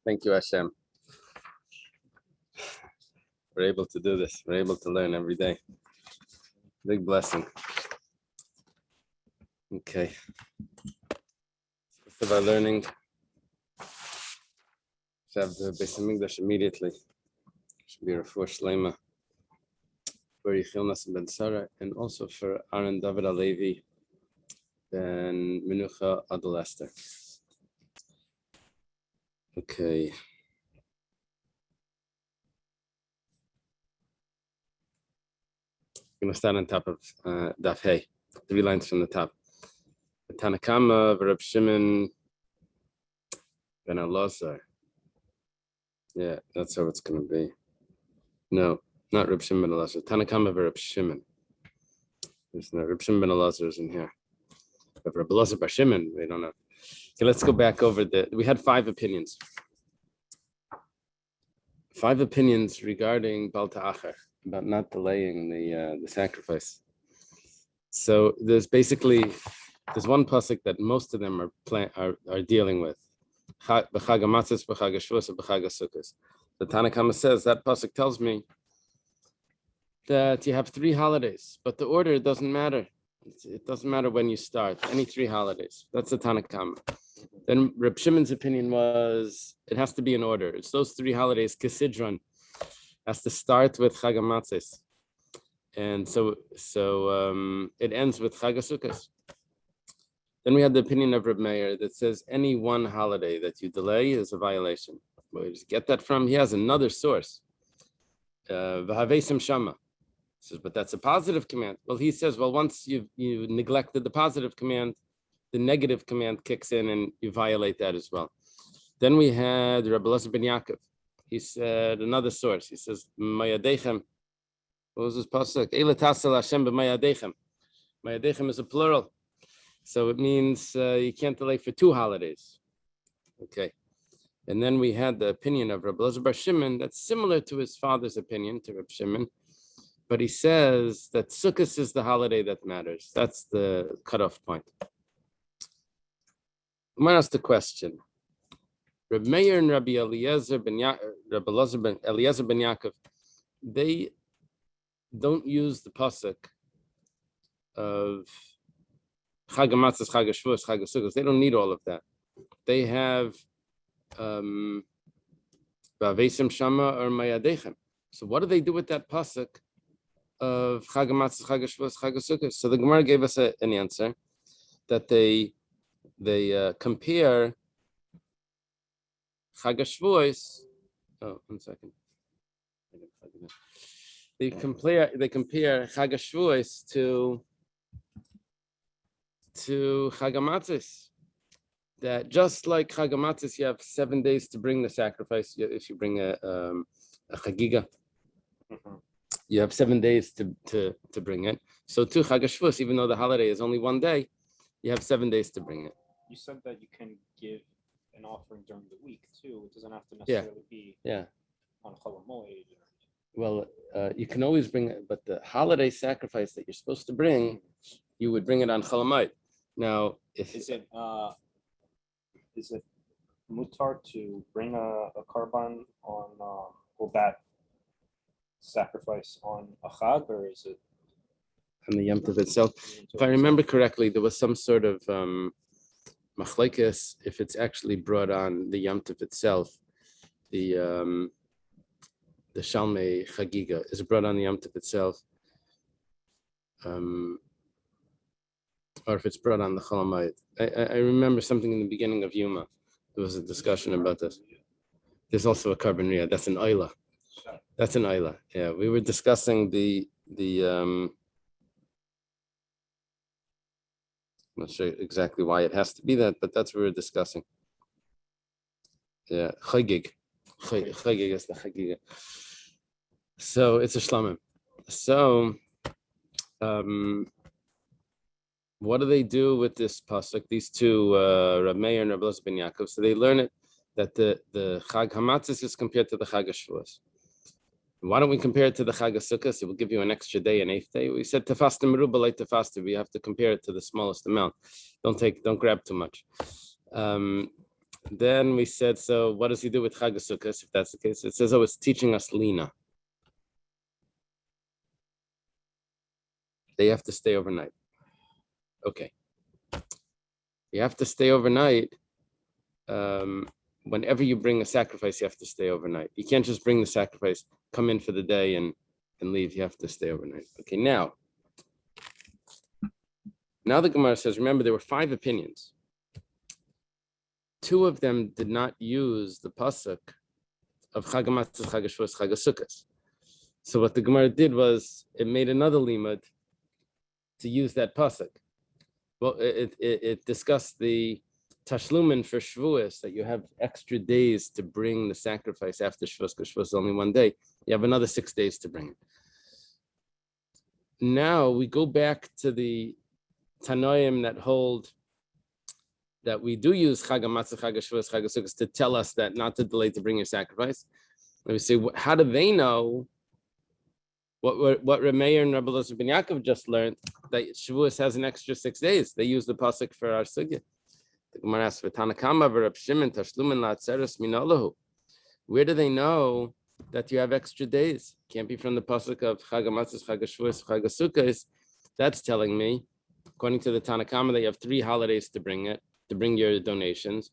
Thank you, Hashem. We're able to do this. We're able to learn every day. Big blessing. Okay. First of our learning, we have the Beis Hamikdash immediately. Should be Refuah Shleima for Yechiel Nassim ben Sarah, and also for Aaron David Alevi ben Menucha Adol Esther. Okay. I'm going to start on top of Daf Hey, 3 lines from the top. The Tanakama of Reb Shimon ben Elazar. Yeah, that's how it's going to be. No, not Reb Shimon ben Elazar. Tanakama of Reb Shimon. There's no Reb Shimon ben Elazar is in here. But Reb Elazar bar Shimon, we don't know. Okay, let's go back over we had 5 opinions. 5 opinions regarding Bal Ta'achar, about not delaying the sacrifice. So there's one pasuk that most of them are dealing with. B'chag hamatzos, b'chag hashvuos, b'chag hasukkos. The Tanna Kama says that pasuk tells me that you have 3 holidays, but the order doesn't matter. It doesn't matter when you start. Any 3 holidays. That's the Tanna Kama. Then Reb Shimon's opinion was it has to be in order. It's those 3 holidays. Kisidron has to start with Chag HaMatzos, and so it ends with Chag HaSukkos. Then we had the opinion of Reb Meir that says any 1 holiday that you delay is a violation. Where did you get that from? He has another source. V'haveisim Shama. He says, but that's a positive command. Well, he says, well, once you neglected the positive command, the negative command kicks in and you violate that as well. Then we had Rabbi Elazar ben Yaakov. He said another source. He says, Mayadechem. What was this pasuk? Eila tasel Hashem b'mayadechem. Mayadechem is a plural. So it means you can't delay for 2 holidays. Okay. And then we had the opinion of Rabbi Elazar bar Shimon that's similar to his father's opinion, to Rabbi Shimon. But he says that Sukkot is the holiday that matters. That's the cutoff point. I'm going to ask the question. Reb Meir and Rabbi Eliezer ben Yaakov, they don't use the pasuk of Chag HaMatzos, Chag HaShavuos, Chag HaSukkos. They don't need all of that. They have V'aveisim Shama or Mayadechem. So what do they do with that pasuk of Chag HaMatzos, Chag HaShavuos, Chag HaSukkos? So the Gemara gave us an answer that they compare Chag HaShavuos. Oh, 1 second. They compare Chag HaShavuos to Chag HaMatzos. That just like Chag HaMatzos, you have 7 days to bring the sacrifice. If you bring a chagiga, you have 7 days to bring it. So to Chag HaShavuos, even though the holiday is only 1 day, you have 7 days to bring it. You said that you can give an offering during the week too. It doesn't have to necessarily be on Chol HaMoed. Well, you can always bring it, but the holiday sacrifice that you're supposed to bring, you would bring it on Chol HaMoed. Now, is it mutar to bring a korban on or that sacrifice on a chag, or is it on the Yom Tov itself? If I remember correctly, there was some sort of machlekes if it's actually brought on the Yom Tov itself. The Shalmei Chagiga is brought on the Yom Tov itself, or if it's brought on the Chol HaMoed. I remember something in the beginning of Yuma. There was a discussion about this. There's also a carbon riyah. That's an oila. That's an oila. Yeah, we were discussing the I'm not sure exactly why it has to be that, but that's what we're discussing. Yeah, chagig. Chagig is the chagiga. So it's a shlamim. So, what do they do with this pasuk? These 2, Reb Meir and Reb Elazar ben Yaakov. So they learn it that the Chag HaMatzos is compared to the Chag HaShavuos. Why don't we compare it to the Chag HaSukkos? It will give you an extra day, an 8th day. We said tefasta meruba like tefasta. We have to compare it to the smallest amount. Don't grab too much. Then we said, so what does he do with Chag Sukkos if that's the case? It says, oh, it's teaching us Lina. They have to stay overnight. Okay. You have to stay overnight. Whenever you bring a sacrifice, you have to stay overnight. You can't just bring the sacrifice, come in for the day and leave. You have to stay overnight. Okay, now the Gemara says, remember, there were 5 opinions. 2 of them did not use the pasuk of Chag HaMatzos, Chag HaShavuos, Chag HaSukkos. So what the Gemara did was it made another limud to use that pasuk. Well, it discussed the tashlumin for Shavuos, that you have extra days to bring the sacrifice after Shavuos, because Shavuos is only one day. You have another 6 days to bring it. Now we go back to the Tanoim that hold that we do use Chag HaMatzos, Chag HaShavuos, Chag HaSukkos to tell us that not to delay to bring your sacrifice. And we say, how do they know what Rameir and Rabbi Elazar ben Yaakov just learned, that Shavuos has an extra 6 days? They use the pasuk for our sugya. The Gemara asks, "V'tanakama v'Rab Shimon tashlumin la'atzeres minalahu." Where do they know that you have extra days? Can't be from the pasuk of Chag HaMatzos, Chag HaShavuos, Chag HaSukkos. That's telling me, according to the Tanakama, that you have 3 holidays to bring your donations,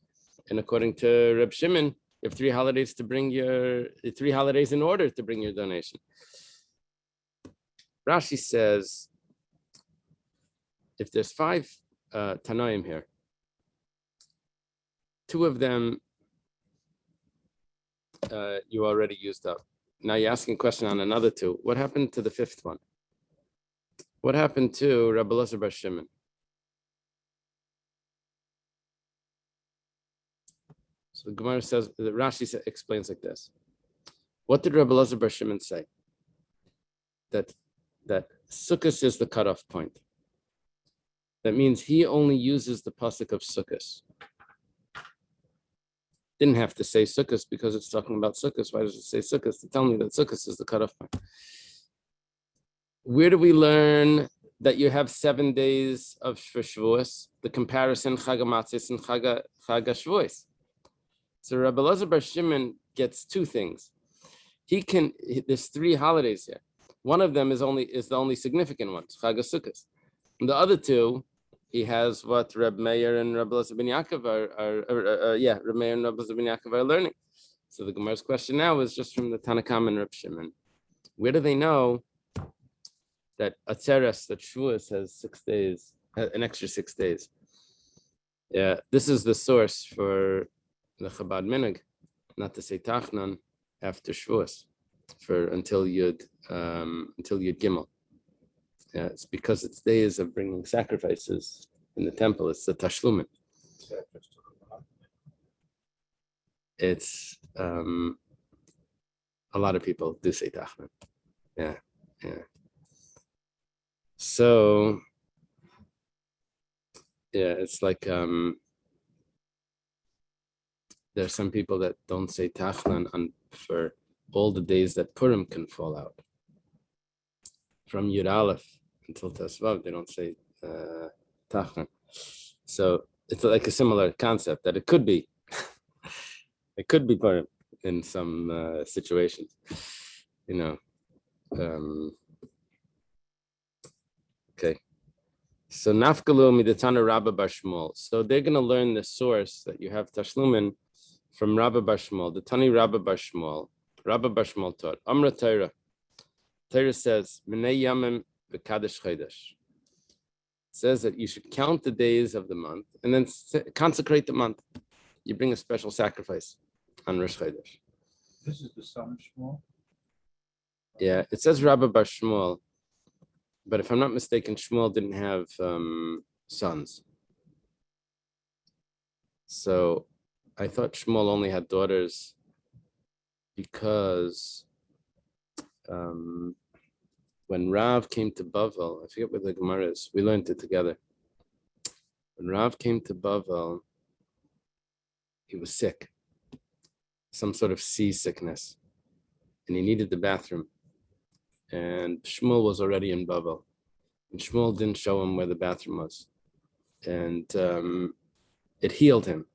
and according to Reb Shimon, you have 3 holidays to bring 3 holidays in order to bring your donation. Rashi says, if there's 5 Tanoim here, 2 of them you already used up. Now you're asking a question on another 2. What happened to the 5th one? What happened to Rabbi Elazar bar Shimon? So the Gemara says, Rashi explains like this. What did Rabbi Elazar bar Shimon say? That Sukkos is the cutoff point. That means he only uses the pasuk of Sukkos. Didn't have to say Sukkos because it's talking about Sukkos. Why does it say Sukkos? To tell me that Sukkos is the cutoff point. Where do we learn that you have 7 days of for Shavuos? The comparison Chag HaMatzos and Chag HaShavuos. So Rabbi Elazar bar Shimon gets 2 things. There's 3 holidays here. One of them is the only significant one, Chag HaSukkos. And the other 2, he has what Reb Meir and Rabbi Elazar ben Yaakov Reb Meir and Rabbi Elazar ben Yaakov are learning. So the Gemara's question now is just from the Tanakam and Reb Shimon. Where do they know that Atzeres, that Shavuos has 6 days, an extra 6 days? Yeah, this is the source for the Chabad Minhag, not to say Tachnan after Shavuos, until Yud Gimel. Yeah, it's because it's days of bringing sacrifices in the temple. It's the Tashlumin. It's a lot of people do say Tachnan. Yeah. So yeah, it's like there's some people that don't say Tachnan for all the days that Purim can fall out. From Yud Aleph until Tesvav, they don't say Tachnan. So it's like a similar concept that it could be Purim in some situations, Okay. So Nafkalu Midatana Rabba bar Shmuel. So they're going to learn the source that you have Tashlumin from Rabba bar Shmuel. The Tani Rabba bar Shmuel. Rabba bar Shmuel taught Amra Torah. Torah says, Minei Yamim v'Kadesh Chodesh. It says that you should count the days of the month and then consecrate the month. You bring a special sacrifice on Rosh Chodesh. This is the son of Shmuel? Yeah, it says Rabba bar Shmuel, but if I'm not mistaken, Shmuel didn't have sons. So I thought Shmuel only had daughters because when Rav came to Bavel, I forget what the Gemara is, we learned it together. When Rav came to Bavel, he was sick, some sort of seasickness, and he needed the bathroom. And Shmuel was already in Bavel, and Shmuel didn't show him where the bathroom was. And it healed him.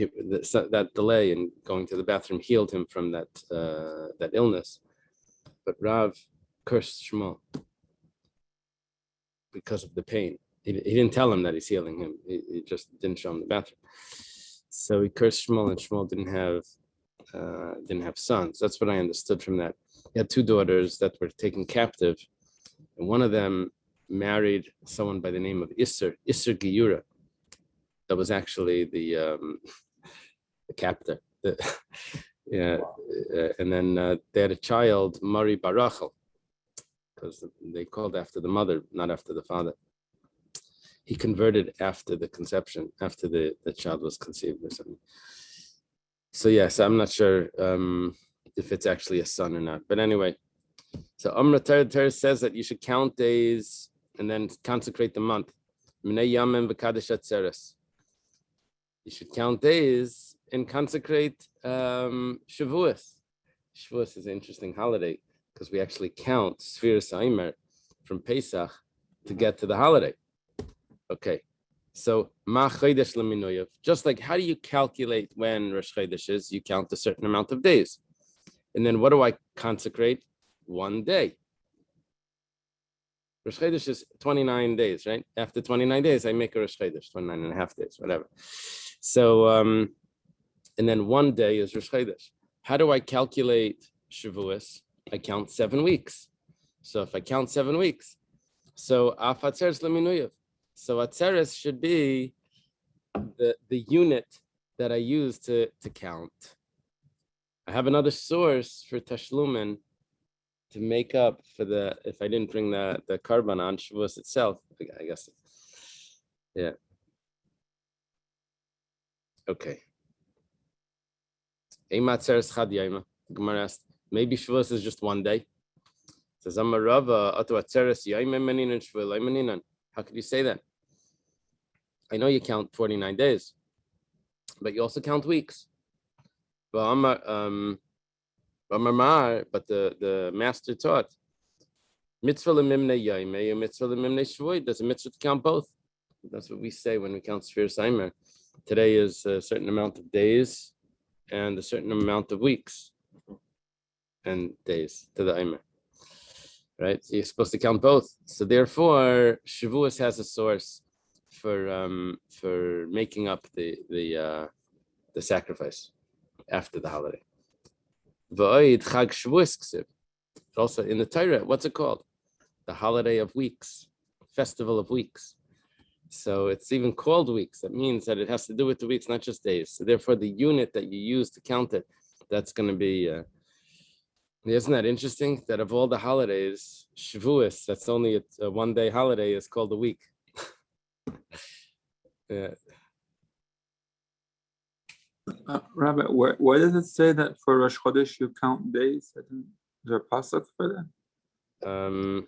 that delay in going to the bathroom healed him from that illness. But Rav cursed Shmuel because of the pain. He didn't tell him that he's healing him. He just didn't show him the bathroom. So he cursed Shmuel, and Shmuel didn't have sons. That's what I understood from that. He had two daughters that were taken captive, and one of them married someone by the name of Isser Giyura. That was actually the captor. And then they had a child, Mari Barachel, because they called after the mother, not after the father. He converted after the conception, after the child was conceived or something. So yes, I'm not sure if it's actually a son or not. But anyway, so Amra Ter says that you should count days and then consecrate the month. Minei Yamim v'Kadesh Atzeres. You should count days and consecrate Shavuos. Shavuos is an interesting holiday because we actually count Sfiras Aimer from Pesach to get to the holiday. Okay, so Ma Chodesh L'Minoyev, just like how do you calculate when Rosh Chodesh is? You count a certain amount of days. And then what do I consecrate? 1 day. Rosh Chodesh is 29 days, right? After 29 days, I make a Rosh Chodesh, 29 and a half days, whatever. So, and then 1 day is Rosh Chodesh. How do I calculate Shavuos? I count 7 weeks. So if I count 7 weeks, so Af Atzeres L'Minoyev. So Atzeres should be the unit that I use to count. I have another source for Tashlumin to make up for if I didn't bring the carbon on Shavuos itself, I guess. Yeah. Okay. Gemara asked, maybe Shavuos is just 1 day. Says Amarava, how could you say that? I know you count 49 days, but you also count weeks. But the master taught, mitzvah lemimne yaimei, mitzvah lemimne shvui. There's a mitzvah to count both. That's what we say when we count Sfiras Aimer. Today is a certain amount of days and a certain amount of weeks and days to the Aimer. Right? So you're supposed to count both. So therefore, Shavuos has a source for making up the sacrifice after the holiday. Also in the Torah, what's it called? The holiday of weeks, festival of weeks. So it's even called weeks. That means that it has to do with the weeks, not just days. So therefore, the unit that you use to count it, that's going to be. Isn't that interesting? That of all the holidays, Shavuos, that's only a 1 day holiday, is called a week. Yeah. Rabbi, where does it say that for Rosh Chodesh you count days? Is there a pasuk for that?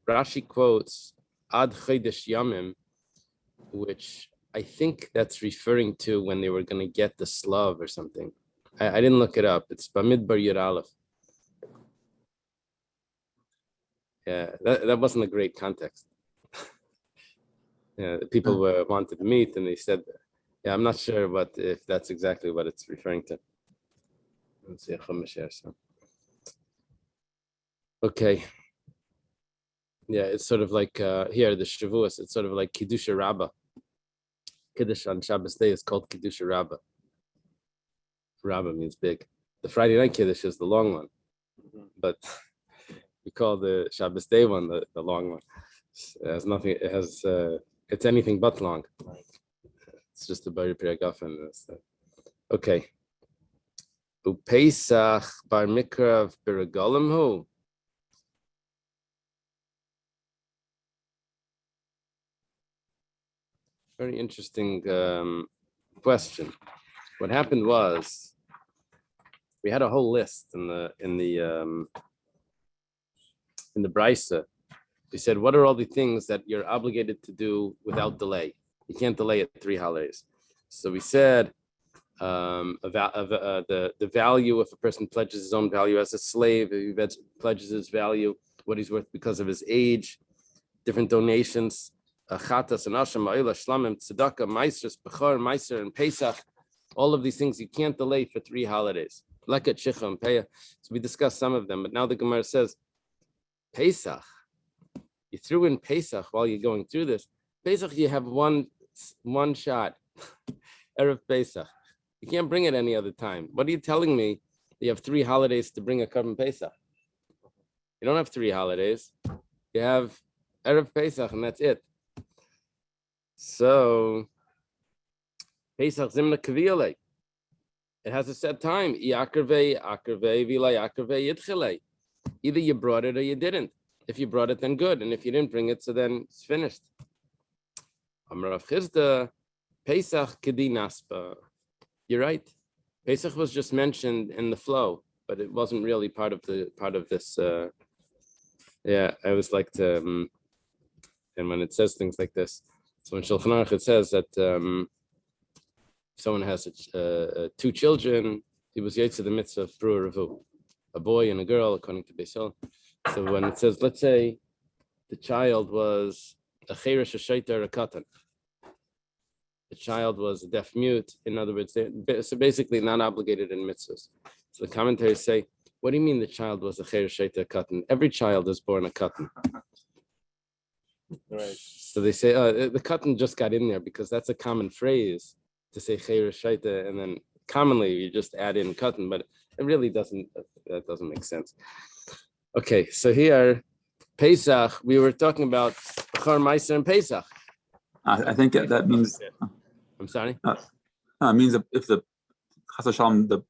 Rashi quotes Ad Chodesh Yamim, which I think that's referring to when they were going to get the Slav or something. I didn't look it up. It's Bamidbar Yud Aleph. Yeah, that wasn't a great context. Yeah, people wanted meat, and they said, "Yeah, I'm not sure if that's exactly what it's referring to." Let's see, so. Okay. Yeah, it's sort of like here the Shavuos. It's sort of like Kiddusha Rabbah. Kiddush on Shabbos day is called Kiddusha Rabbah. Rabbah means big. The Friday night Kiddush is the long one, but we call the Shabbos day one the long one. It has nothing. It has. It's anything but long. It's just a Bari Piragafen. Okay. Upesach bar mikrav biragolim hu. Very interesting question. What happened was we had a whole list in the Brisa. We said, what are all the things that you're obligated to do without delay? You can't delay at 3 holidays. So we said the value if a person pledges his own value as a slave, if he pledges his value, what he's worth because of his age, different donations, chatas and asham, ma'ila, shlamim, tzedakah, maisers, bechor, maiser, and pesach. All of these things you can't delay for 3 holidays. Leket, Shicha, and Peah. So we discussed some of them, but now the Gemara says, Pesach. You threw in Pesach while you're going through this. Pesach, you have one shot. Erev Pesach. You can't bring it any other time. What are you telling me? You have 3 holidays to bring a Korban Pesach. You don't have 3 holidays. You have Erev Pesach, and that's it. So, Pesach Zimna Kaviyale. It has a set time. Either you brought it or you didn't. If you brought it, then good. And if you didn't bring it, so then it's finished. Amar Rav Chisda, Pesach Kedi Naspa. You're right. Pesach was just mentioned in the flow, but it wasn't really part of this. I always like to, and when it says things like this, so in Shulchan Aruch it says that someone has 2 children, he was yetzer the mitzvah of Brur Revu, a boy and a girl, according to Beis Hillel. So when it says, let's say the child was a cheirish, a shaiter, a katan. The child was a deaf mute. In other words, so basically not obligated in mitzvahs. So the commentaries say, what do you mean the child was a cheirish, shaiter, a katan? Every child is born a katan. Right. So they say, the katan just got in there because that's a common phrase to say cheirish, shaiter, and then commonly you just add in katan, but it really doesn't, that doesn't make sense. Okay, so here, Pesach, we were talking about Bechor Meiser and Pesach. I think that means. I'm sorry? It means if the Chas v'shalom,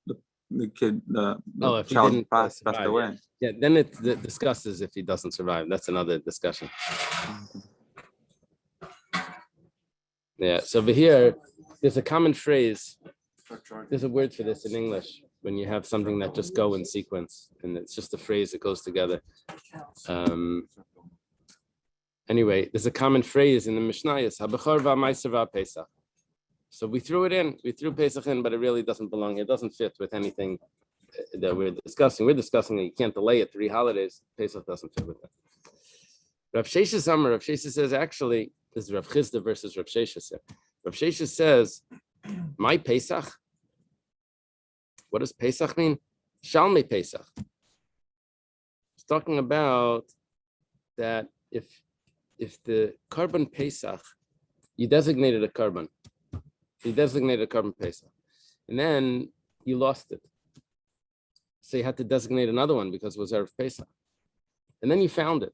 the kid, the If he child didn't passed survive, away. Yeah, then it discusses if he doesn't survive. That's another discussion. Yeah, so over here, there's a common phrase. There's a word for this in English when you have something that just go in sequence, and it's just a phrase that goes together. Anyway, there's a common phrase in the Mishnayos, Habechor v'Meiser v'Pesach. So we threw it in, we threw Pesach in, but it really doesn't belong. It doesn't fit with anything that we're discussing. We're discussing that you can't delay it 3 holidays. Pesach doesn't fit with that. Rav Sheshes says, actually, this is Rav Chisda versus Rav Sheshes. Rav Sheshes says, my Pesach. What does Pesach mean? Shalmei Pesach. It's talking about that if the Korban Pesach, you designated a Korban. You designated a Korban Pesach. And then you lost it. So you had to designate another one because it was Erev Pesach. And then you found it.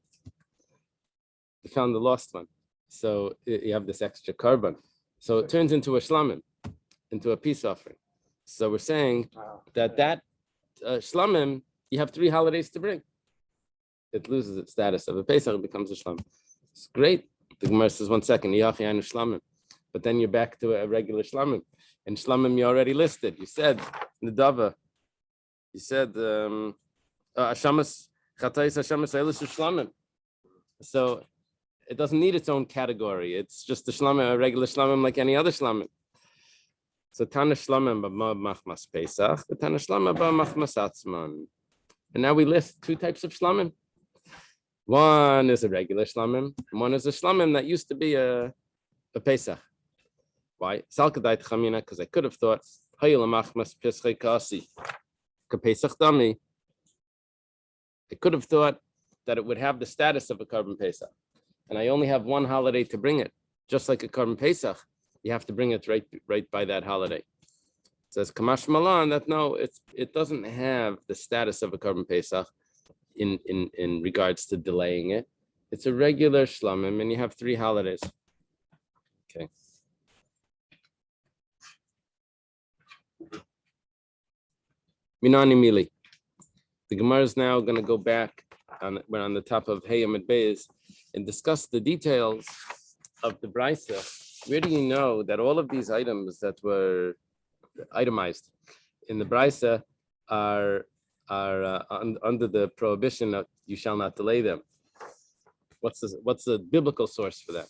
You found the lost one. So you have this extra Korban. So it turns into a shlamim, into a peace offering. So we're saying that shlamim, you have 3 holidays to bring. It loses its status of a Pesach, it becomes a shlamim. It's great. The Gemara says, 1 second, shlamim. But then you're back to a regular shlamim. And shlamim you already listed. You said, Nedava, you said, Hashamas, Chatayis Hashamas Eilis Shlamim. So it doesn't need its own category. It's just a shlamim, a regular shlamim like any other shlamim. So Tana Shlamim B'ma Machmas Pesach, the Tana Shlamim B'ma Machmas Atzman. And now we list 2 types of shlamim. One is a regular shlamim, and one is a shlamim that used to be a Pesach. Why? Salkadait Chamina, because I could have thought, Hayil Machmas Pesach Kasi, Pesach Dami. I could have thought that it would have the status of a Korban Pesach. And I only have 1 holiday to bring it, just like a Korban Pesach. You have to bring it right by that holiday. It says Kamash Malan that no, it doesn't have the status of a Korban Pesach in regards to delaying it. It's a regular shlamim, and you have 3 holidays. Okay. Minani Mili. The Gemara is now going to go back we're on the top of Hayamid Beis and discuss the details of the Brisa. Where do you know that all of these items that were itemized in the Brisa are under the prohibition of you shall not delay them? What's the biblical source for that?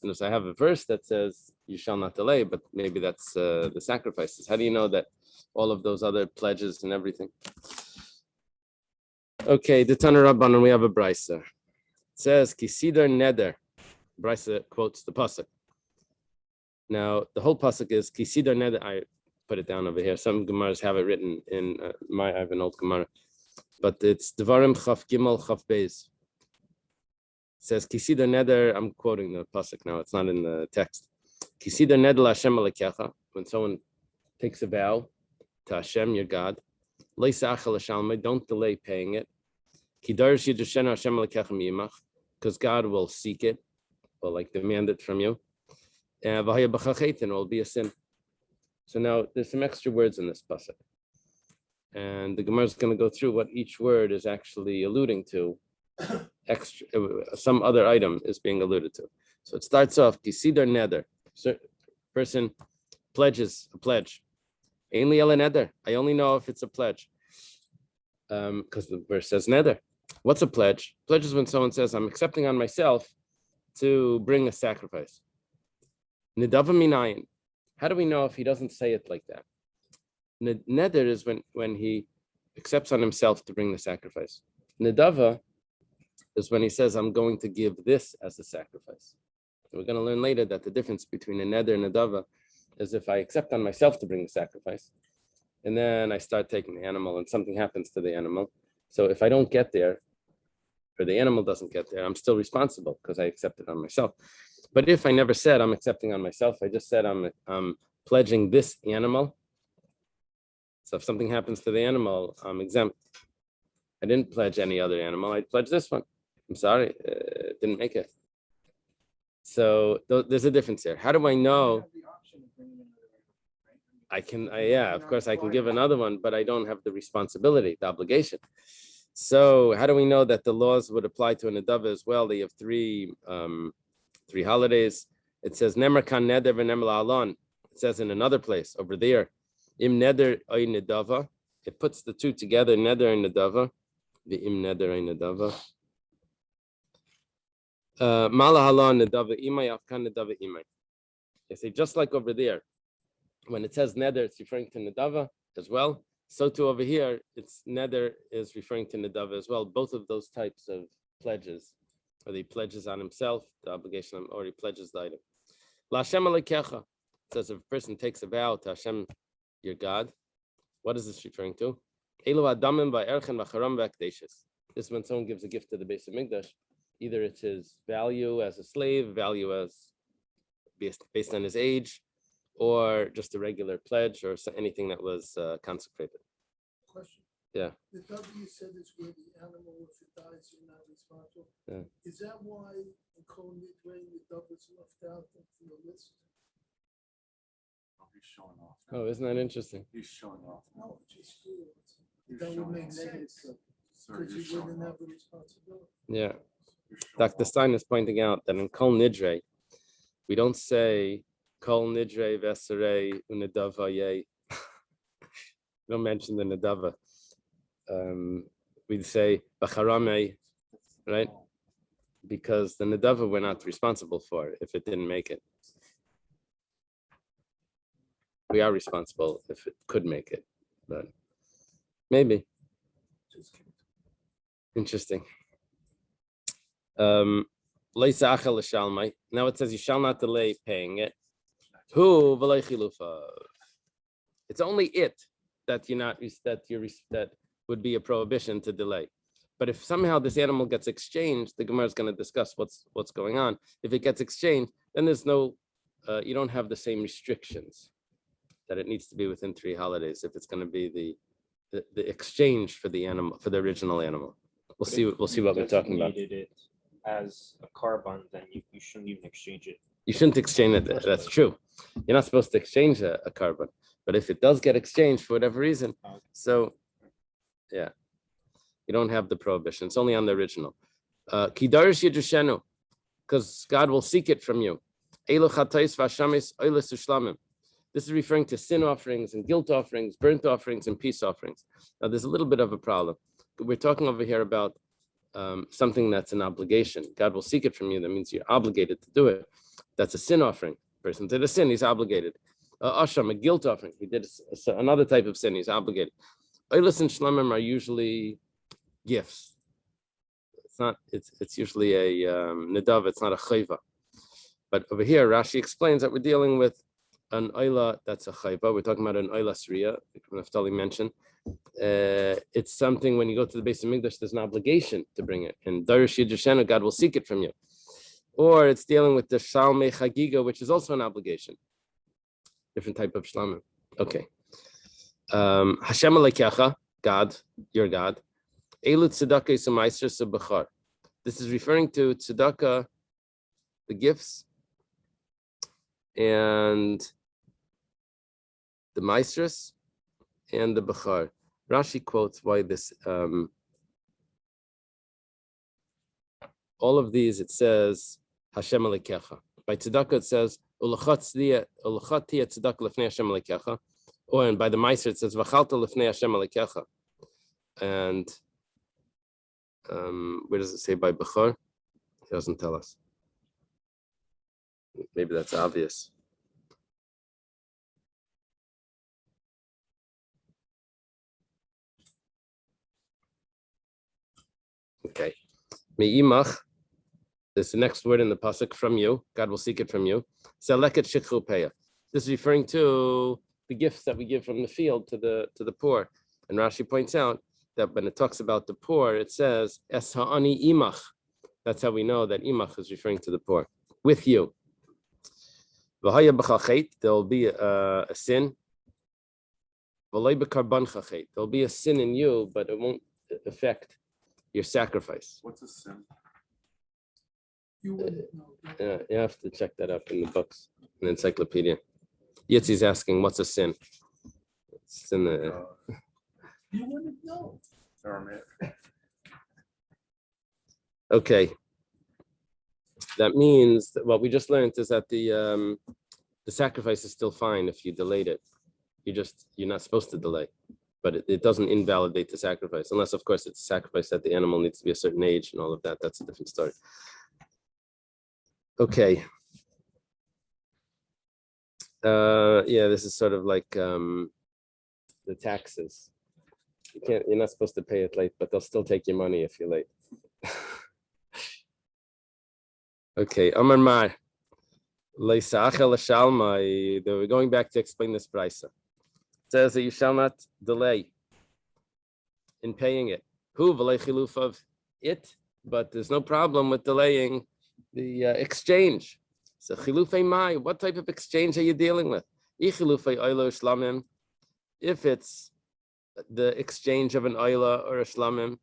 And so I have a verse that says you shall not delay, but maybe that's the sacrifices. How do you know that all of those other pledges and everything? Okay, the Tana Rabbanan, we have a Brisa. It says Kisidar Neder. Brisa quotes the pasuk. Now the whole pasuk is Kisidar Neder. put it down over here. Some Gemaras have it written in I have an old Gemara, but it's Devarim Chaf Gimel Chaf Beis. It says Kisidar Neder. I'm quoting the pasuk now. It's not in the text. Kisidar Neder Hashem Alekecha. When someone takes a vow to Hashem, your God, don't delay paying it. Because God will seek it, will like demand it from you. And it will be a sin. So now there's some extra words in this pasuk. And the Gemara is going to go through what each word is actually alluding to. Extra, some other item is being alluded to. So it starts off, Kisidar Neder. So person pledges a pledge. Ainli ela neder. I only know if it's a pledge. Because the verse says neder. What's a pledge? Pledge is when someone says, I'm accepting on myself to bring a sacrifice. Nedava minayin. How do we know if he doesn't say it like that? Neder is when he accepts on himself to bring the sacrifice. Nedava is when he says, I'm going to give this as a sacrifice. And we're going to learn later that the difference between a neder and a nedava is if I accept on myself to bring the sacrifice, and then I start taking the animal and something happens to the animal. So if I don't get there, or the animal doesn't get there, I'm still responsible because I accepted on myself. But if I never said I'm accepting on myself, I just said I'm pledging this animal. So if something happens to the animal, I'm exempt. I didn't pledge any other animal. I pledged this one. I'm sorry, didn't make it. So there's a difference here. How do I know? Of course I can give another one, but I don't have the responsibility, the obligation. So how do we know that the laws would apply to a nedava as well? They have three holidays. It says Nemer kan neder v'nemer la'alon. It says in another place over there, im neder oy nedava. It puts the two together, neder and nedava. The im neder oy nedava. Mala halon nedava imay afkan nedava imay. They say just like over there. When it says neder, it's referring to nedava as well. So too over here, it's neder is referring to nedava as well. Both of those types of pledges, or he pledges on himself, the obligation, or he pledges the item. L'Hashem alekecha says if a person takes a vow to Hashem, your God, what is this referring to? Elu adamim va'erchen v'charam v'akdeshes. This is when someone gives a gift to the Beis Hamikdash. Either it's his value as a slave, value as based on his age, or just a regular pledge, or anything that was consecrated. Question. Yeah. The W said is where the animal, if it dies, you're not responsible. Yeah. Is that why in Kol Nidre the dove is left out from the list? Oh, he's showing off. Oh, isn't that interesting? He's showing off. No, just He's that would showing make off. sense Sir, because you're you wouldn't showing have off. the responsibility. Yeah. You're showing Dr. off. Stein is pointing out that in Kol Nidre, we don't say Kol Nidre Veserei Unedava Ye. We don't mention the Nedava. We'd say Bacharame, right? Because the Nedava we're not responsible for if it didn't make it. We are responsible if it could make it, but maybe. Interesting. Now it says you shall not delay paying it. Who it's only it that that would be a prohibition to delay. But if somehow this animal gets exchanged, the Gemara is going to discuss what's going on. If it gets exchanged, then there's no you don't have the same restrictions that it needs to be within 3 holidays if it's going to be the exchange for the animal, for the original animal. We'll see what we're talking about. Designated it as a carbon, then you shouldn't even exchange it. You shouldn't exchange it. That's true. You're not supposed to exchange a carbon. But if it does get exchanged for whatever reason, so yeah, you don't have the prohibition. It's only on the original. Kidarish Yidushenu, because God will seek it from you. This is referring to sin offerings and guilt offerings, burnt offerings and peace offerings. Now, there's a little bit of a problem. We're talking over here about something that's an obligation. God will seek it from you. That means you're obligated to do it. That's a sin offering. Person did a sin, he's obligated. Asham, a guilt offering. He did another type of sin, he's obligated. Oilas and shlamim are usually gifts. It's usually a nedav, it's not a chayva. But over here, Rashi explains that we're dealing with an oila that's a chayva. We're talking about an oila sriya, like Naftali mentioned. It's something when you go to the base of Mikdash, there's an obligation to bring it. And Darish Yidrishenu, God will seek it from you. Or it's dealing with the Shalmei Chagiga, which is also an obligation. Different type of shlamim. Okay. Hashem Alekecha, God, your God. Elu tzedakah yisamaisr sebachar. This is referring to tzedakah, the gifts, and the maestras, and the bachar. Rashi quotes why this. All of these, it says Hashem Alekecha. By tzedakah, it says Ulachat tia tzedakah lefnei Hashem Alekecha. Or and by the maestr, it says V'chalta lefnei Hashem Alekecha. And where does it say by bachar? It doesn't tell us. Maybe that's obvious. Okay. Me'imach. This is the next word in the pasuk, from you. God will seek it from you. Seleket shikhu peya. This is referring to the gifts that we give from the field to the poor. And Rashi points out that when it talks about the poor, it says es ha'ani imach. That's how we know that imach is referring to the poor. With you. V'haya b'chachet, there'll be a sin. V'loi b'karban chachet, there'll be a sin in you, but it won't affect your sacrifice. What's a sin? You wouldn't know. You have to check that up in the books, in the encyclopedia. Yitzi's asking, what's a sin? It's in the... You wouldn't know. Aramaic. Okay. That means that what we just learned is that the sacrifice is still fine if you delayed it. You're not supposed to delay, but it doesn't invalidate the sacrifice, unless of course it's a sacrifice that the animal needs to be a certain age and all of that. That's a different story. Okay. Yeah, this is sort of like the taxes. You're not supposed to pay it late, but they'll still take your money if you're late. Okay, Amar Mar. We're going back to explain this brisa. It says that you shall not delay in paying it. Hu v'lei chiluf of it, but there's no problem with delaying the exchange. So chilufei mai, what type of exchange are you dealing with? Ichilufei oilo shlamim, if it's the exchange of an oila or a shlamim.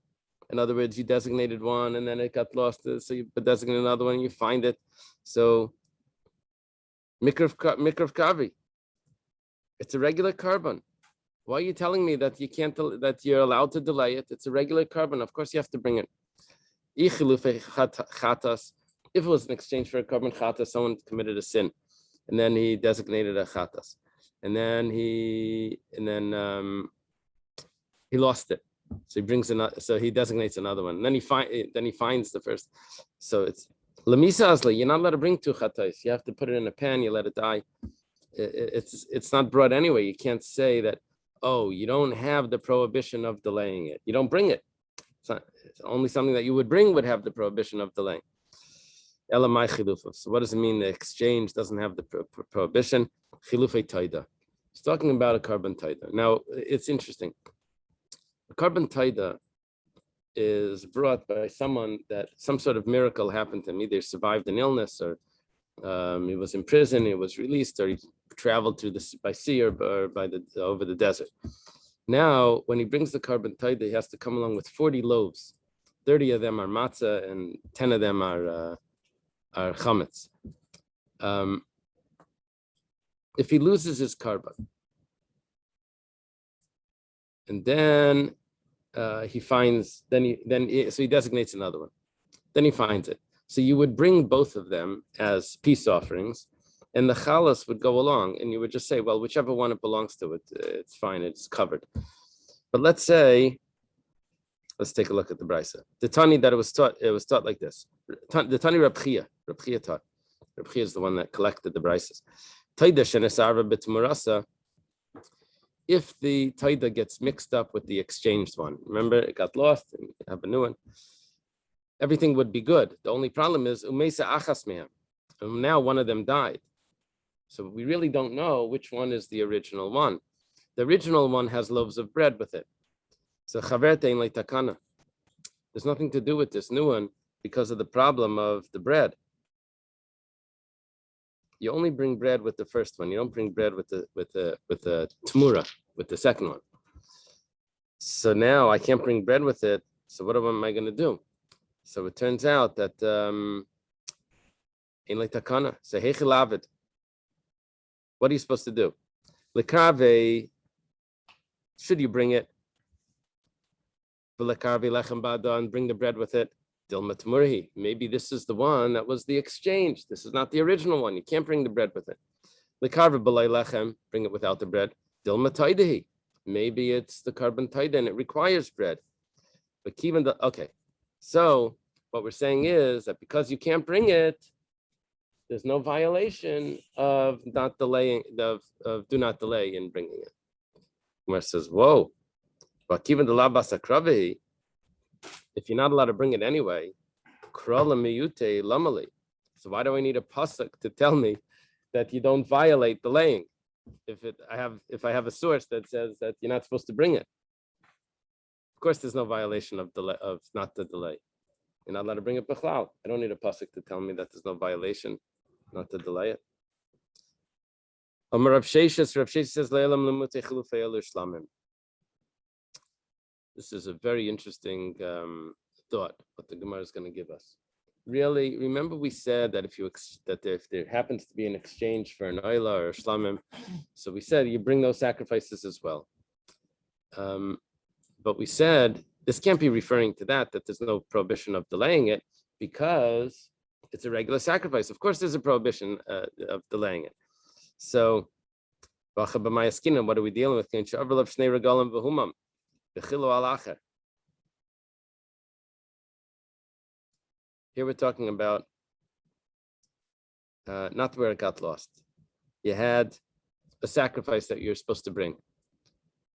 In other words, you designated one and then it got lost, so you designate another one and you find it. So Mikra of Kavi, it's a regular carbon. Why are you telling me that you can't, that you're allowed to delay it? It's a regular carbon. Of course you have to bring it. If it was an exchange for a carbon chatas, someone committed a sin, and then he designated a chatas, and then he lost it. So he brings another. So he designates another one. And then he finds the first. So it's lemisa asli. You're not allowed to bring two chatais. You have to put it in a pan. You let it die. It's not brought anyway. You can't say that. Oh, you don't have the prohibition of delaying it. You don't bring it. It's only something that you would bring would have the prohibition of delaying. Elamai chilufah. So what does it mean? The exchange doesn't have the prohibition. Chilufei taida. It's talking about a carbon taida. Now it's interesting. A carbon taida is brought by someone that some sort of miracle happened to him. Either survived an illness, or he was in prison, he was released, or he traveled through by sea or by over the desert. Now, when he brings the carbon taida, he has to come along with 40 loaves. 30 of them are matzah, and 10 of them are chametz. If he loses his carbon, and then he finds, so he designates another one. Then he finds it. So you would bring both of them as peace offerings, and the chalas would go along, and you would just say, well, whichever one it belongs to, it's fine, it's covered. But let's say, let's take a look at the brisa. The Tani that it was taught like this. The Tani Reb Chia taught. Reb Chia is the one that collected the brisas. Taida shenesarva b'tmurasa. If the taida gets mixed up with the exchanged one, remember it got lost and you have a new one, everything would be good. The only problem is umeisa achas mehem. Now one of them died. So we really don't know which one is the original one. The original one has loaves of bread with it. So chavertein like takana. There's nothing to do with this new one because of the problem of the bread. You only bring bread with the first one. You don't bring bread with the tmura, with the second one. So now I can't bring bread with it. So what am I going to do? So it turns out that in like takana, so hechilavid. What are you supposed to do? Lekave, should you bring it? Lekave lechem bada, and bring the bread with it. Dilma tmurhi. Maybe this is the one that was the exchange. This is not the original one. You can't bring the bread with it. Lekave b'lay lechem, bring it without the bread. Dilma taidehi. Maybe it's the carbon taida and it requires bread. But even the okay. So what we're saying is that because you can't bring it, there's no violation of not delaying of do not delay in bringing it. Umar says, whoa, but even the labas akravi, if you're not allowed to bring it anyway, krala miyute lamali. So why do I need a pasuk to tell me that you don't violate delaying? If I have a source that says that you're not supposed to bring it. Of course, there's no violation of delay of not to delay. You're not allowed to bring it b'chlal. I don't need a pasuk to tell me that there's no violation not to delay it. Rav Sheshes says, this is a very interesting thought, what the Gemara is going to give us. Really, remember we said that if there happens to be an exchange for an oila or a shlamim, so we said you bring those sacrifices as well. But we said this can't be referring to that there's no prohibition of delaying it because it's a regular sacrifice. Of course, there's a prohibition of delaying it. So, what are we dealing with? Here we're talking about not where it got lost. You had a sacrifice that you're supposed to bring,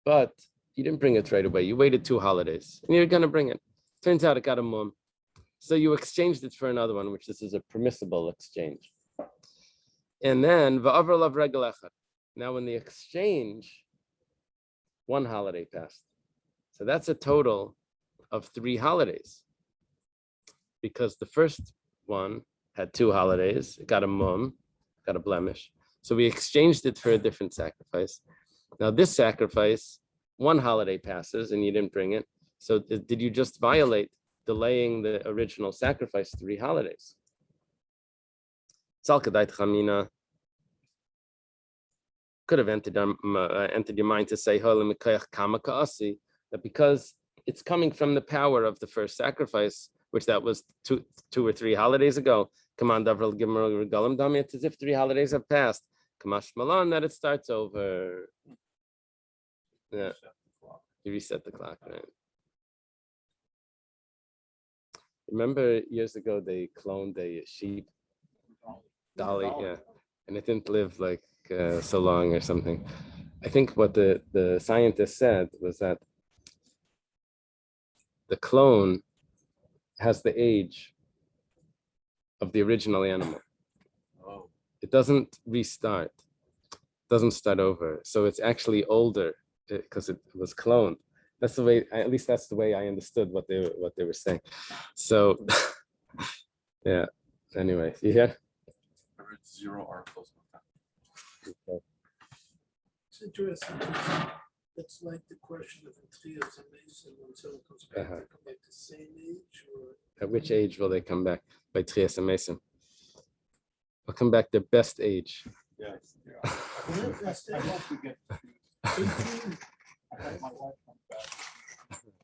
but you didn't bring it right away. You waited 2 holidays, and you're going to bring it. Turns out it got a mum. So you exchanged it for another one, which this is a permissible exchange. And then, now in the exchange, 1 holiday passed. So that's a total of 3 holidays. Because the first one had 2 holidays, it got a mum, got a blemish. So we exchanged it for a different sacrifice. Now this sacrifice, 1 holiday passes and you didn't bring it. So did you just violate delaying the original sacrifice 3 holidays? Could have entered your mind to say that because it's coming from the power of the first sacrifice, which that was 2 or 3 holidays ago. It's as if 3 holidays have passed. Kamash Malan, that it starts over. Yeah, you reset the clock, right? Remember years ago they cloned a sheep, Dolly, yeah, and it didn't live like so long or something. I think what the scientist said was that the clone has the age of the original animal. Oh, It doesn't restart, doesn't start over. So it's actually older because it was cloned. That's the way, at least that's the way I understood what they were saying. So yeah, anyway, yeah. I read 0 articles about that. It's interesting, 'cause it's like the question of Trias and Mason, when someone comes back, they come back the same age or. At which age will they come back? By Trias and Mason. They'll come back their best age. Yes. Yeah. Yeah, that's I it. hope we get 18. I hope my wife comes back.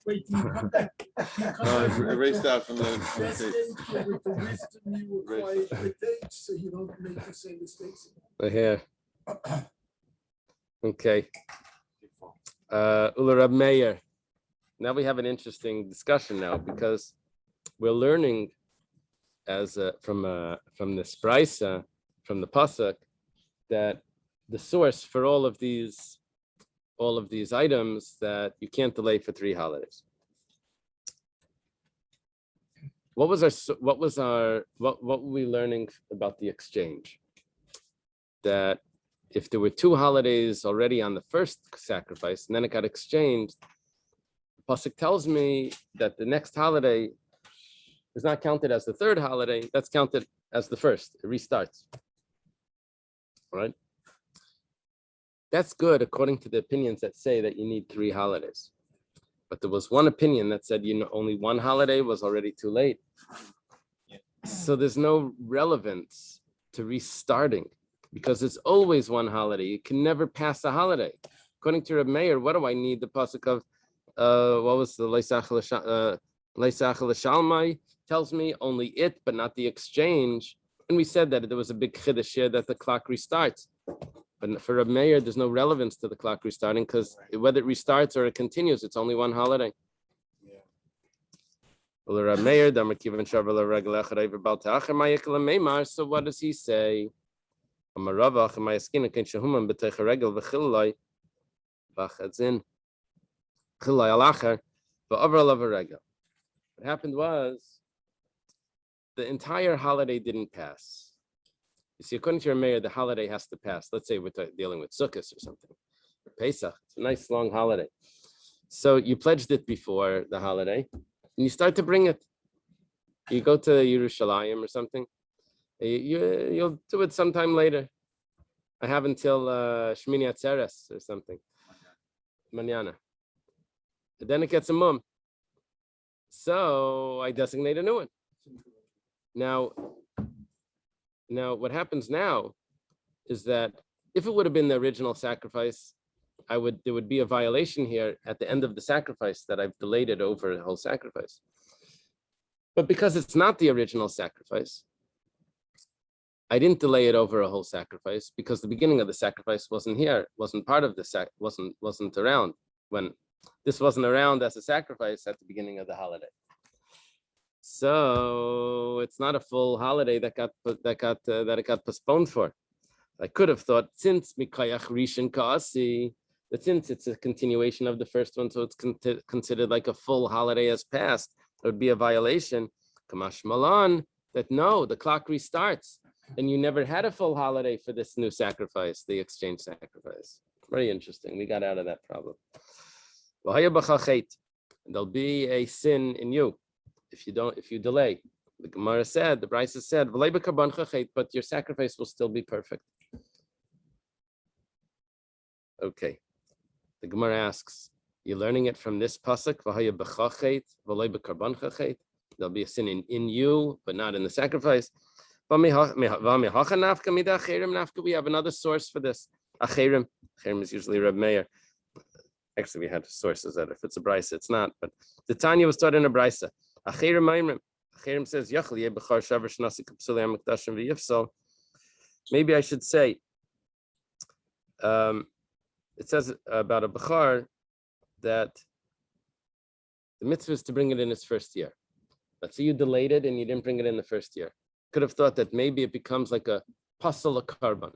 Wait, do you come back? Do you come back with Erased the out from best the. age or with the wisdom you acquire with age, so you don't make the same mistakes? Here. Okay. Ula Rab Meir. Now we have an interesting discussion now because we're learning from this brisa, from the pasuk, that the source for all of these items that you can't delay for 3 holidays. What were we learning about the exchange? That if there were two holidays already on the first sacrifice and then it got exchanged, Pasuk tells me that the next holiday is not counted as the third holiday, that's counted as the first. It restarts. All right? That's good according to the opinions that say that you need 3 holidays. But there was one opinion that said only one holiday was already too late. So there's no relevance to restarting because it's always one holiday. You can never pass a holiday. According to Reb Meir, what do I need the pasuk of? What was the Leisach L'Shalmai? Tells me only it, but not the exchange. And we said that there was a big chiddush here that the clock restarts. But for Reb Meir, there's no relevance to the clock restarting because whether it restarts or it continues, it's only one holiday. So what does he say? What happened was the entire holiday didn't pass. You see, according to your mayor, the holiday has to pass. Let's say we're dealing with Sukkot or something, or Pesach. It's a nice long holiday. So you pledged it before the holiday, and you start to bring it. You go to Yerushalayim or something. You'll do it sometime later. I have until Shmini Atzeres or something. Manana. Then it gets a mum. So I designate a new one. Now, what happens now is that if it would have been the original sacrifice, there would be a violation here at the end of the sacrifice that I've delayed it over the whole sacrifice. But because it's not the original sacrifice, I didn't delay it over a whole sacrifice because the beginning of the sacrifice wasn't here, wasn't part of the wasn't around when this wasn't around as a sacrifice at the beginning of the holiday. So it's not a full holiday that it got postponed for. I could have thought since Mikayach Rishon Kaasi, that since it's a continuation of the first one, so it's considered like a full holiday has passed, it would be a violation. Kamash Malan, that no, the clock restarts, and you never had a full holiday for this new sacrifice, the exchange sacrifice. Very interesting. We got out of that problem. There'll be a sin in you if you delay. The Gemara said, the Brisa said, but your sacrifice will still be perfect. Okay. The Gemara asks, you're learning it from this pasuk, there'll be a sin in you, but not in the sacrifice. We have another source for this. Acherim is usually Reb Meir. Actually, we had sources that if it's a brisa, it's not. But the Tanya was taught in a brisa. Acherim says, maybe I should say, it says about a Bechar that the mitzvah is to bring it in its first year. Let's say you delayed it and you didn't bring it in the first year. Could have thought that maybe it becomes like a puzzle, a carbon.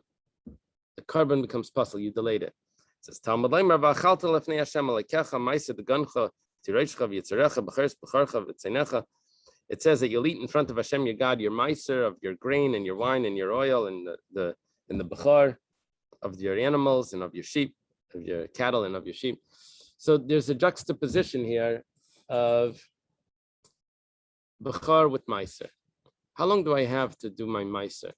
The carbon becomes puzzle, you delayed it. It says, Talmud Leimer, v'achalta lefnei Hashem alekecha, ma'aseh degancha, tireishcha, v'yitzerecha, b'cheres, b'charcha, v'tzeinecha. It says that you'll eat in front of Hashem, your God, your meiser of your grain and your wine and your oil and the bechar of your animals and of your sheep, of your cattle and of your sheep. So there's a juxtaposition here of bechar with meiser. How long do I have to do my meiser?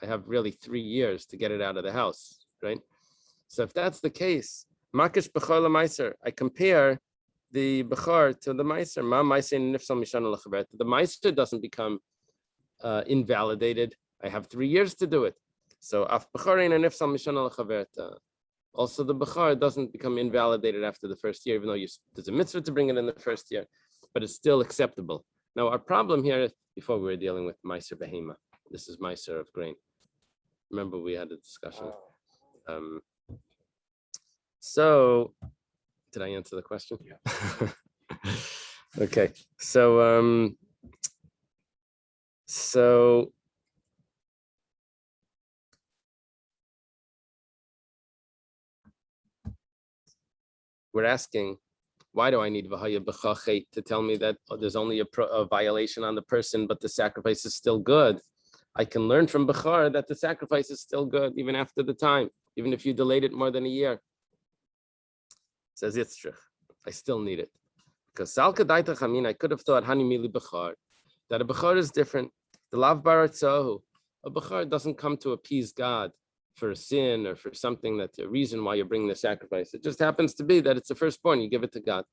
I have really 3 years to get it out of the house, right? So if that's the case, makish bechar lemeiser, I compare the bechar to the meiser. Ma meiser nifsal mishana lechavet. The meiser doesn't become invalidated. I have 3 years to do it. So af bechar ein nifsal mishana lechavet. Also, the bechar doesn't become invalidated after the first year, even though there's a mitzvah to bring it in the first year, but it's still acceptable. Now, our problem here is, before we were dealing with meiser behema, this is meiser of grain. Remember, we had a discussion. So, did I answer the question? Yeah. Okay. So we're asking, why do I need v'haya b'chachet to tell me that there's only a violation on the person, but the sacrifice is still good? I can learn from Bechar that the sacrifice is still good even after the time, even if you delayed it more than a year. Says Yitzchak, I still need it. Because Salka Daita Chamin, I could have thought Hani Mili Bechar, that a Bechar is different. The Lav Baratzahu, a Bechar doesn't come to appease God for a sin or for something that's a reason why you're bringing the sacrifice. It just happens to be that it's the firstborn, you give it to God.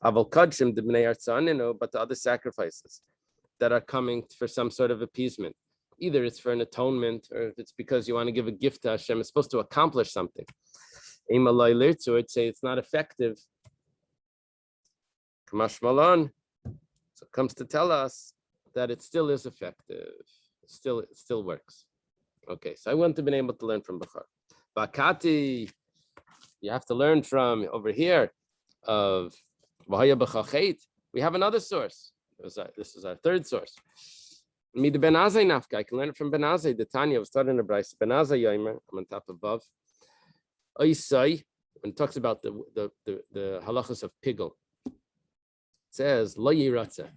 Aval Kadshim, the Bnei Artzaninu, but the other sacrifices that are coming for some sort of appeasement. Either it's for an atonement or if it's because you want to give a gift to Hashem, it's supposed to accomplish something. So I'd say it's not effective. Kamash Malon. So it comes to tell us that it still is effective. It still works. Okay, so I wouldn't have been able to learn from Bechar. Bakati, you have to learn from over here of Vahaya B'chachet. We have another source. This is our third source. Me the Ben Azai nafka. I can learn it from Ben Azai. The Tanya was taught in the Bryce. Ben Azai Yomer. I'm on top above. Oisai, when it talks about the halachas of pigel, it says lo yiratze.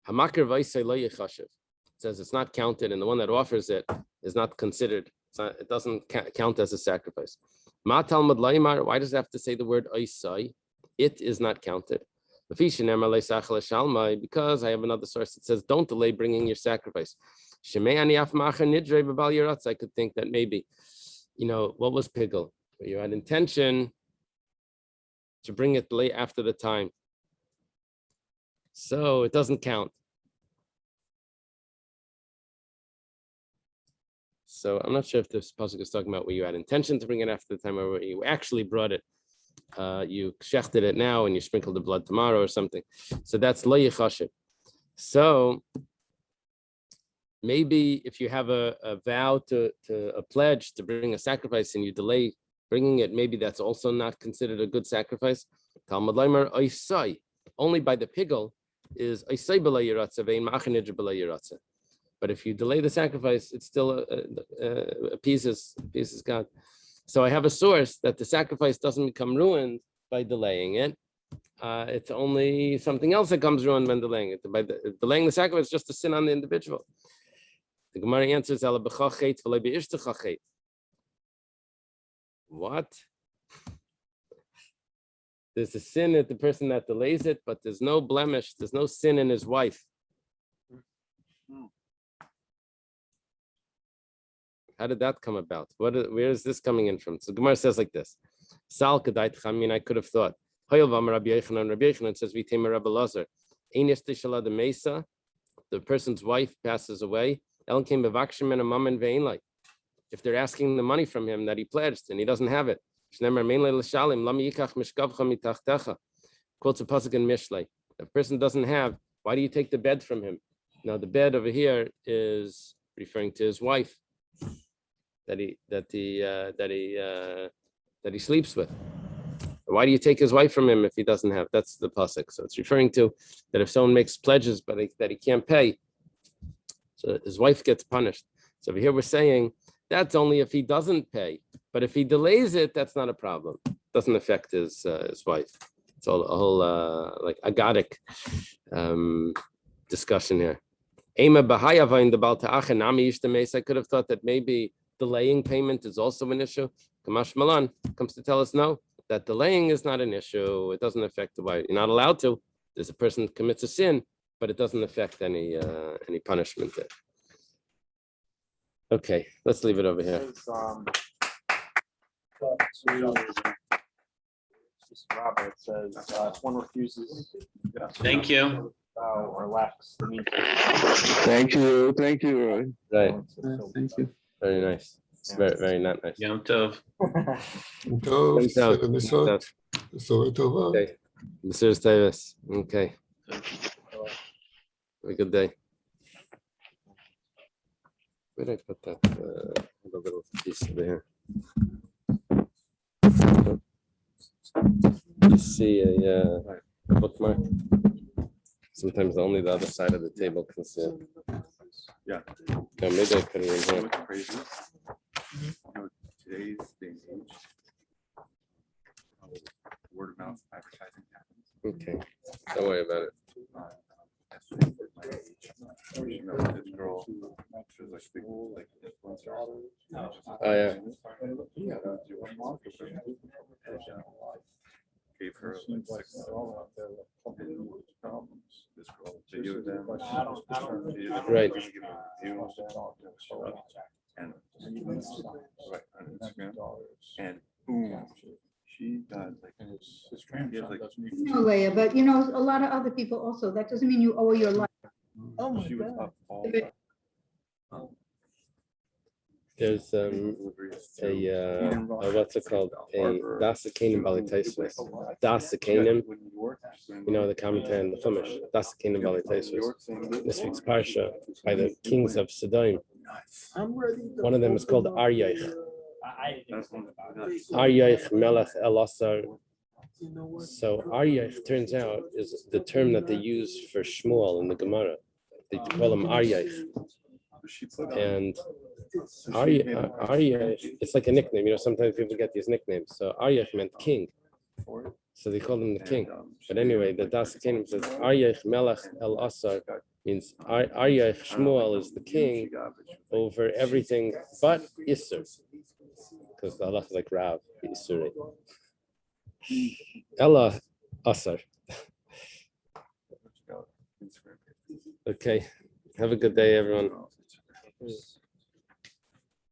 Hamakar v'isai lo yichashiv. It says it's not counted, and the one that offers it is not considered. It doesn't count as a sacrifice. Ma Talmud Laimar. Why does it have to say the word oisai? It is not counted. Because I have another source that says don't delay bringing your sacrifice. I could think that maybe, what was pigel? You had intention to bring it late after the time. So it doesn't count. So I'm not sure if this pasuk is talking about where you had intention to bring it after the time or where you actually brought it. You shechted it now and you sprinkled the blood tomorrow or something. So that's lo yichashiv. So maybe if you have a vow to a pledge to bring a sacrifice and you delay bringing it, maybe that's also not considered a good sacrifice. Talmud Leimer oisai, only by the pigel is oisai b'la yiratze vein ma'achanidr b'la yiratze. But if you delay the sacrifice, it still appeases God. So I have a source that the sacrifice doesn't become ruined by delaying it. It's only something else that comes ruined when delaying it. By delaying the sacrifice is just a sin on the individual. The Gemara answers, what? There's a sin at the person that delays it, but there's no blemish, there's no sin in his wife. How did that come about? Where is this coming in from? So Gemara says like this. Sal kedait chamin, I could have thought. Rabbi Yochanan says, V'tema Rabbi Lazar. The mesa, the person's wife passes away. If they're asking the money from him that he pledged and he doesn't have it. Quotes a pasuk in Mishlei. If a person doesn't have, why do you take the bed from him? Now the bed over here is referring to his wife that he sleeps with. Why do you take his wife from him if he doesn't have? That's the pasuk. So it's referring to that if someone makes pledges but that he can't pay, so his wife gets punished. So over here we're saying that's only if he doesn't pay, but if he delays it, that's not a problem. It doesn't affect his wife. It's all a whole like agadic discussion here. I could have thought that maybe delaying payment is also an issue. Kamash Malan comes to tell us no, that delaying is not an issue. It doesn't affect the wife. You're not allowed to. There's a person commits a sin, but it doesn't affect any punishment there. Okay, let's leave it over here. Robert says if one refuses. Thank you. Or lacks the need. Thank you. Thank you, Roy. Right. Thank you. Very nice. Very, very not nice. Yom Tov. טוב, Thanks out. בסדר, בסוד, בשורת טובה. Okay. Mr. Davis. Okay. Have a good day. Where did I put that? A little piece over here. You see a bookmark? Sometimes only the other side of the table can see it. Yeah. No, maybe I put it in You know here. what's crazy? Today's day and age, how word of mouth advertising happens. Okay. Don't worry about it. Yesterday, my age, this girl Right. And right on Instagram, and boom, she got like his grandson doesn't even. No, Leah, but you know, a lot of other people also, that doesn't mean you owe your life. Oh my She was God. up all There's what's it called? A Das Kanim Balitaisvis. Das Kanim, you know, the commentary on the Chumash. Das Kanim Balitaisvis. This week's parsha by the kings of Sodom. I'm ready. One of them is called Aryach. Aryach Melech Elasar. You know what? So Aryach turns out is the term that they use for Shmuel in the Gemara. They call him Aryach. And Aryach, it's like a nickname. You know, sometimes people get these nicknames. So Aryach meant king. So they called him the king. But anyway, the Das Kanim says Aryach Melech El Asar means Aryach Shmuel is the king over everything but Isser. Because the halach is like Rav, Isser. Ella Asar. Okay. Have a good day, everyone.